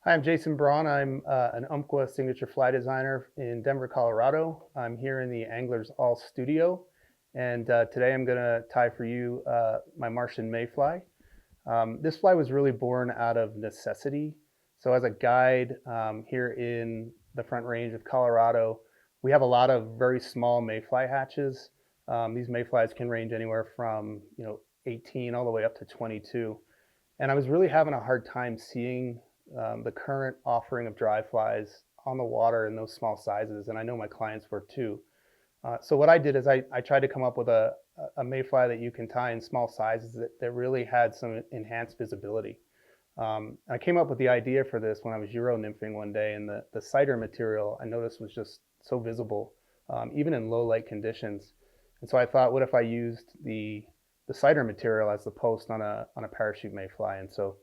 Hi, I'm Jason Braun. I'm an Umpqua signature fly designer in Denver, Colorado. I'm here in the Anglers All studio, and today I'm going to tie for you my Martian May fly. This fly was really born out of necessity. So as a guide here in the Front Range of Colorado, we have a lot of very small mayfly hatches. These mayflies can range anywhere from 18 all the way up to 22. And I was really having a hard time seeing the current offering of dry flies on the water in those small sizes, and I know my clients were too. So what I did is I tried to come up with a mayfly that you can tie in small sizes that really had some enhanced visibility. I came up with the idea for this when I was Euro nymphing one day, and the cider material I noticed was just so visible, even in low light conditions. And so I thought, what if I used the cider material as the post on a parachute mayfly? And so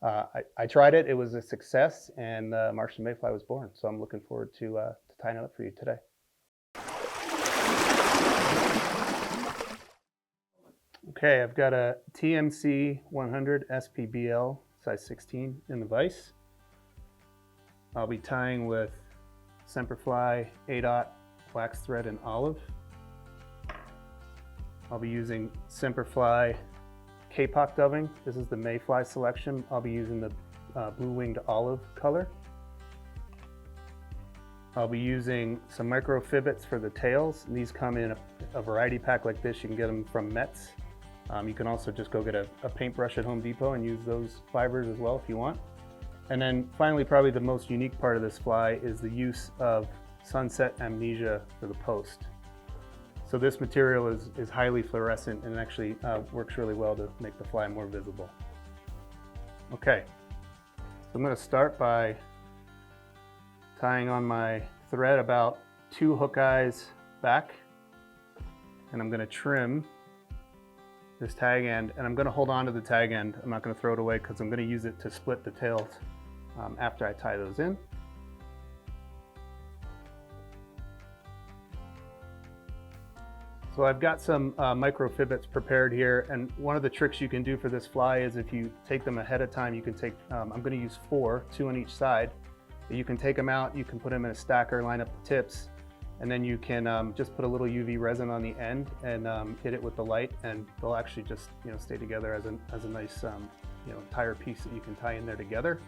I tried it. It was a success, and Martian mayfly was born. So I'm looking forward to tying it up for you today. Okay, I've got a TMC 100 SPBL size 16 in the vise. I'll be tying with Semperfli A-dot wax thread and olive. I'll be using Semperfli K-pop dubbing. This is the mayfly selection. I'll be using the blue-winged olive color. I'll be using some micro fibbits for the tails. And these come in a variety pack like this. You can get them from Metz. You can also just go get a paintbrush at Home Depot and use those fibers as well if you want. And then finally, probably the most unique part of this fly is the use of sunset amnesia for the post. So this material is highly fluorescent and actually works really well to make the fly more visible. Okay, so I'm going to start by tying on my thread about 2 hook eyes back, and I'm going to trim this tag end, and I'm going to hold on to the tag end. I'm not going to throw it away because I'm going to use it to split the tails after I tie those in. So I've got some micro fibbits prepared here, and one of the tricks you can do for this fly is if you take them ahead of time, you can take, I'm going to use 4, 2 on each side. But you can take them out, you can put them in a stacker, line up the tips, and then you can just put a little UV resin on the end and hit it with the light, and they'll actually just stay together as a nice tire piece that you can tie in there together.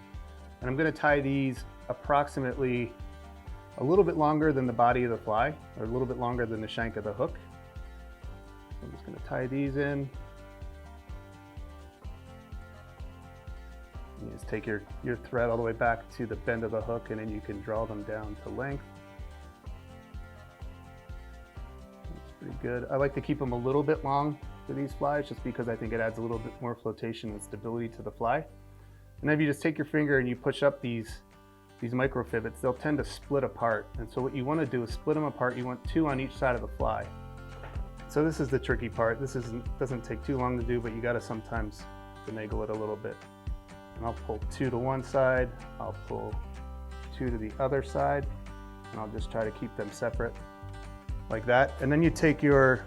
And I'm going to tie these approximately a little bit longer than the body of the fly, or a little bit longer than the shank of the hook. I'm just going to tie these in. You just take your thread all the way back to the bend of the hook, and then you can draw them down to length. That's pretty good. I like to keep them a little bit long for these flies just because I think it adds a little bit more flotation and stability to the fly. And then if you just take your finger and you push up these micro fibbits, they'll tend to split apart. And so what you want to do is split them apart. You want 2 on each side of the fly. So this is the tricky part. This doesn't take too long to do, but you got to sometimes finagle it a little bit. And I'll pull 2 to one side, I'll pull 2 to the other side, and I'll just try to keep them separate like that. And then you take your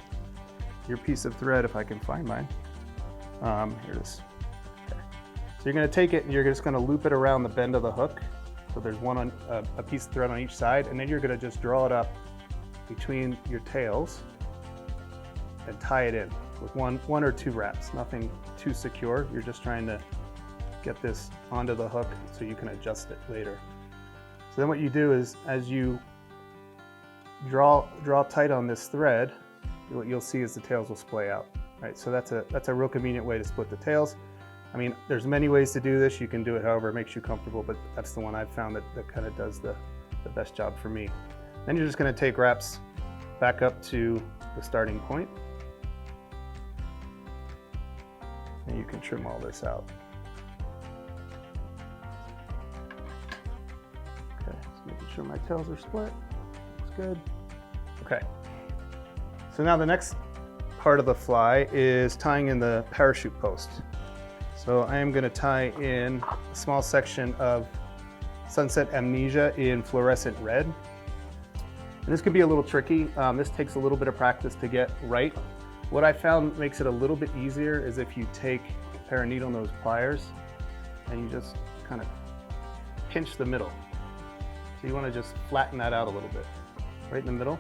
piece of thread, if I can find mine. Here it is. Okay. So you're going to take it and you're just going to loop it around the bend of the hook. So there's a piece of thread on each side, and then you're going to just draw it up between your tails and tie it in with one or 2 wraps. Nothing too secure. You're just trying to get this onto the hook so you can adjust it later. So then what you do is, as you draw tight on this thread, what you'll see is the tails will splay out. Right? So that's a real convenient way to split the tails. I mean, there's many ways to do this. You can do it however makes you comfortable, but that's the one I've found that kind of does the best job for me. Then you're just going to take wraps back up to the starting point, and you can trim all this out. Okay, just making sure my tails are split. Looks good. Okay. So now the next part of the fly is tying in the parachute post. So I am going to tie in a small section of Sunset Amnesia in fluorescent red. And this can be a little tricky. This takes a little bit of practice to get right. What I found makes it a little bit easier is if you take a pair of needle nose pliers and you just kind of pinch the middle. So you want to just flatten that out a little bit, right in the middle.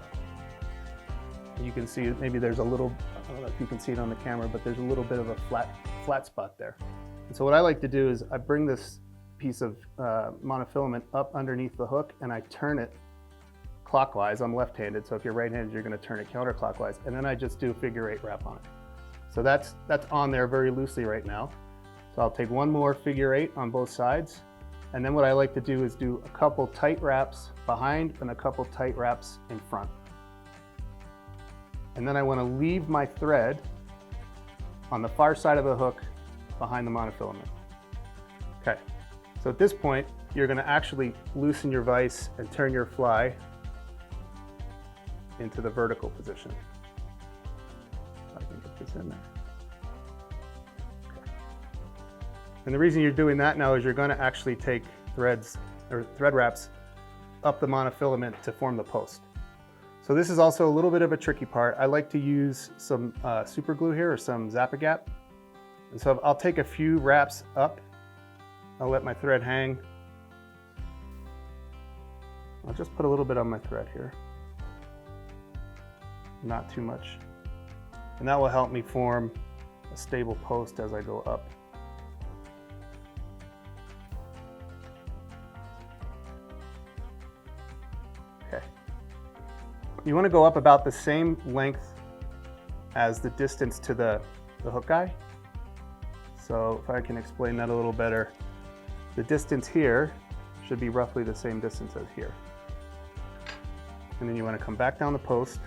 You can see maybe there's a little, I don't know if you can see it on the camera, but there's a little bit of a flat spot there. And so what I like to do is I bring this piece of monofilament up underneath the hook and I turn it clockwise. I'm left-handed, so if you're right-handed, you're going to turn it counterclockwise, and then I just do a figure 8 wrap on it. So that's on there very loosely right now. So I'll take one more figure 8 on both sides, and then what I like to do is do a couple tight wraps behind and a couple tight wraps in front. And then I want to leave my thread on the far side of the hook behind the monofilament. Okay, so at this point, you're going to actually loosen your vise and turn your fly into the vertical position. I can get this in there. Okay. And the reason you're doing that now is you're going to actually take threads or thread wraps up the monofilament to form the post. So this is also a little bit of a tricky part. I like to use some super glue here or some Zap-A-Gap. And so I'll take a few wraps up. I'll let my thread hang. I'll just put a little bit on my thread here. Not too much. And that will help me form a stable post as I go up. Okay. You want to go up about the same length as the distance to the hook guy. So if I can explain that a little better, the distance here should be roughly the same distance as here. And then you want to come back down the post.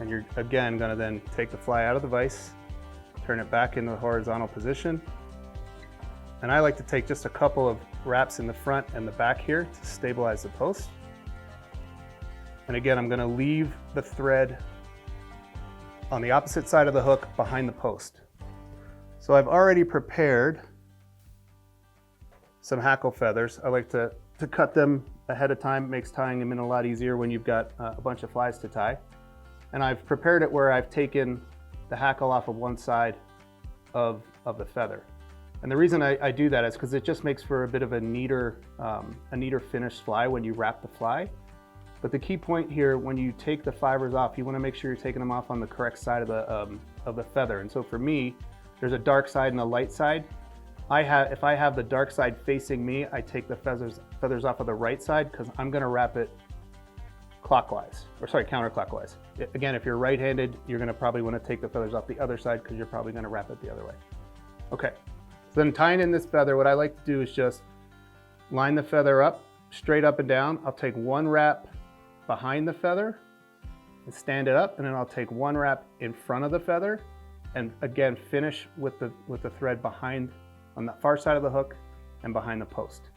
And you're again going to then take the fly out of the vise, turn it back into the horizontal position. And I like to take just a couple of wraps in the front and the back here to stabilize the post. And again, I'm going to leave the thread on the opposite side of the hook behind the post. So I've already prepared some hackle feathers. I like to cut them ahead of time. It makes tying them in a lot easier when you've got a bunch of flies to tie. And I've prepared it where I've taken the hackle off of one side of the feather. And the reason I do that is because it just makes for a bit of a neater finished fly when you wrap the fly. But the key point here, when you take the fibers off, you want to make sure you're taking them off on the correct side of the feather. And so for me, there's a dark side and a light side. If I have the dark side facing me, I take the feathers off of the right side because I'm going to wrap it counterclockwise. Again, if you're right-handed, you're going to probably want to take the feathers off the other side because you're probably going to wrap it the other way. Okay, so then tying in this feather, what I like to do is just line the feather up, straight up and down. I'll take one wrap behind the feather and stand it up, and then I'll take one wrap in front of the feather, and again finish with the thread behind on the far side of the hook and behind the post.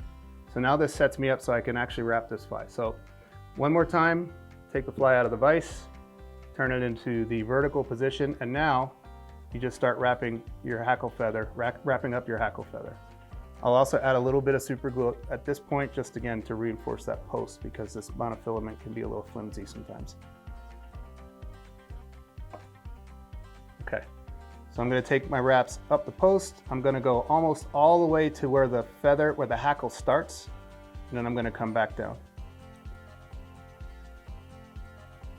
So now this sets me up so I can actually wrap this fly. So one more time, take the fly out of the vise, turn it into the vertical position, and now you just start wrapping your hackle feather, wrapping up your hackle feather. I'll also add a little bit of super glue at this point, just again to reinforce that post because this monofilament can be a little flimsy sometimes. Okay, so I'm going to take my wraps up the post. I'm going to go almost all the way to where the hackle starts, and then I'm going to come back down.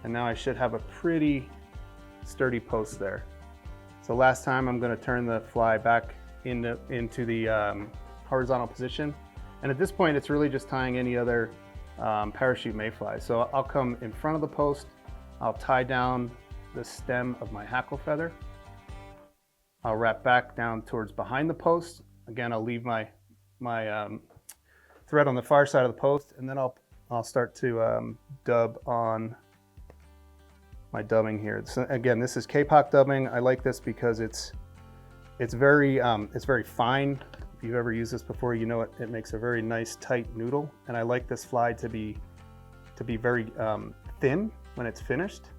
And now I should have a pretty sturdy post there. So last time I'm going to turn the fly back into the horizontal position. And at this point, it's really just tying any other parachute mayfly. So I'll come in front of the post, I'll tie down the stem of my hackle feather. I'll wrap back down towards behind the post. Again, I'll leave my thread on the far side of the post, and then I'll start to dub on my dubbing here. So again, this is K-Pop dubbing. I like this because it's very fine. If you've ever used this before, you know it makes a very nice tight noodle. And I like this fly to be very thin when it's finished.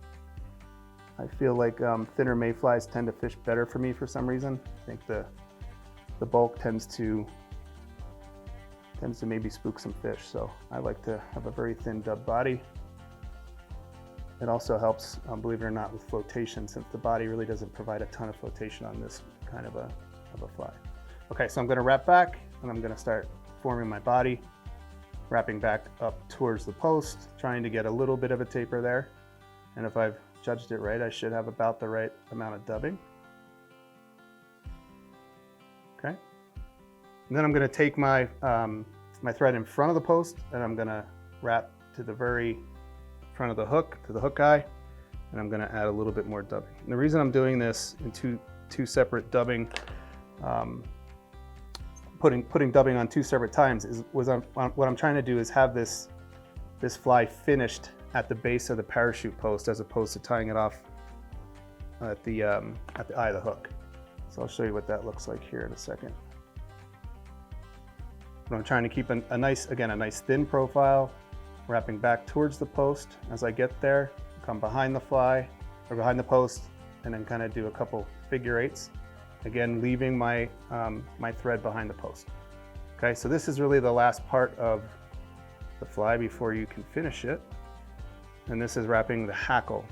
I feel like thinner mayflies tend to fish better for me for some reason. I think the bulk tends to maybe spook some fish. So I like to have a very thin dub body. It also helps, believe it or not, with flotation, since the body really doesn't provide a ton of flotation on this kind of a fly. Okay, so I'm gonna wrap back and I'm gonna start forming my body, wrapping back up towards the post, trying to get a little bit of a taper there. And if I've judged it right, I should have about the right amount of dubbing. Okay. And then I'm gonna take my, my thread in front of the post and I'm gonna wrap to the very front of the hook, to the hook eye, and I'm gonna add a little bit more dubbing. And the reason I'm doing this in two separate dubbing, putting dubbing on 2 separate times what I'm trying to do is have this fly finished at the base of the parachute post as opposed to tying it off at the eye of the hook. So I'll show you what that looks like here in a second. But I'm trying to keep a nice thin profile, wrapping back towards the post. As I get there, come behind the fly or behind the post, and then kind of do a couple figure eights. Again, leaving my my thread behind the post. Okay, so this is really the last part of the fly before you can finish it. And this is wrapping the hackle.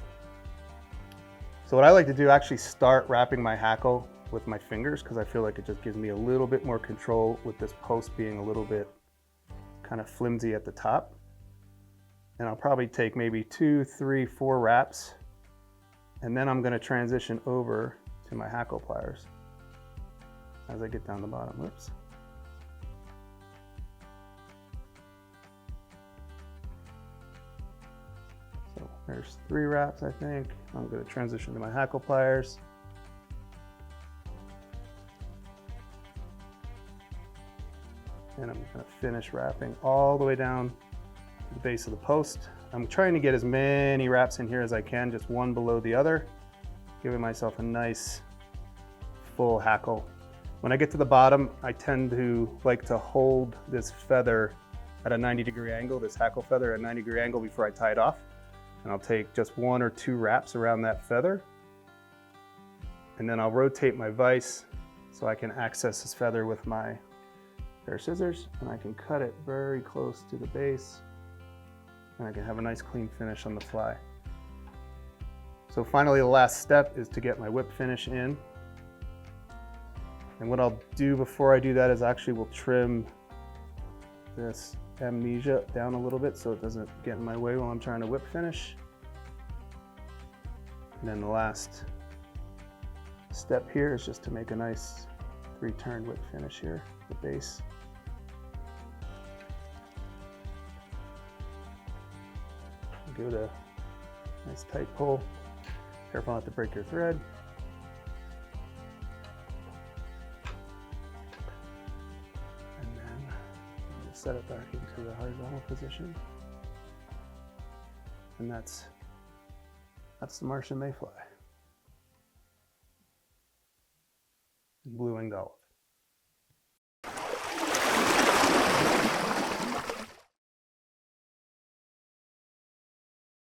So what I like to do, actually start wrapping my hackle with my fingers because I feel like it just gives me a little bit more control with this post being a little bit kind of flimsy at the top. And I'll probably take maybe 2, 3, 4 wraps. And then I'm gonna transition over to my hackle pliers as I get down the bottom. Whoops. So there's 3 wraps, I think. I'm gonna transition to my hackle pliers. And I'm gonna finish wrapping all the way down to the base of the post. I'm trying to get as many wraps in here as I can, just one below the other, giving myself a nice full hackle. When I get to the bottom, I tend to like to hold this feather at a 90-degree angle, this hackle feather at a 90-degree angle before I tie it off. And I'll take just 1 or 2 wraps around that feather. And then I'll rotate my vise so I can access this feather with my pair of scissors, and I can cut it very close to the base, and I can have a nice clean finish on the fly. So finally, the last step is to get my whip finish in. And what I'll do before I do that is actually we'll trim this Amnesia down a little bit so it doesn't get in my way while I'm trying to whip finish. And then the last step here is just to make a nice 3-turn whip finish here, the base. Give it a nice tight pull. Careful not to break your thread. And then just set it back into the horizontal position. And that's the Martian May fly. Blue-winged olive.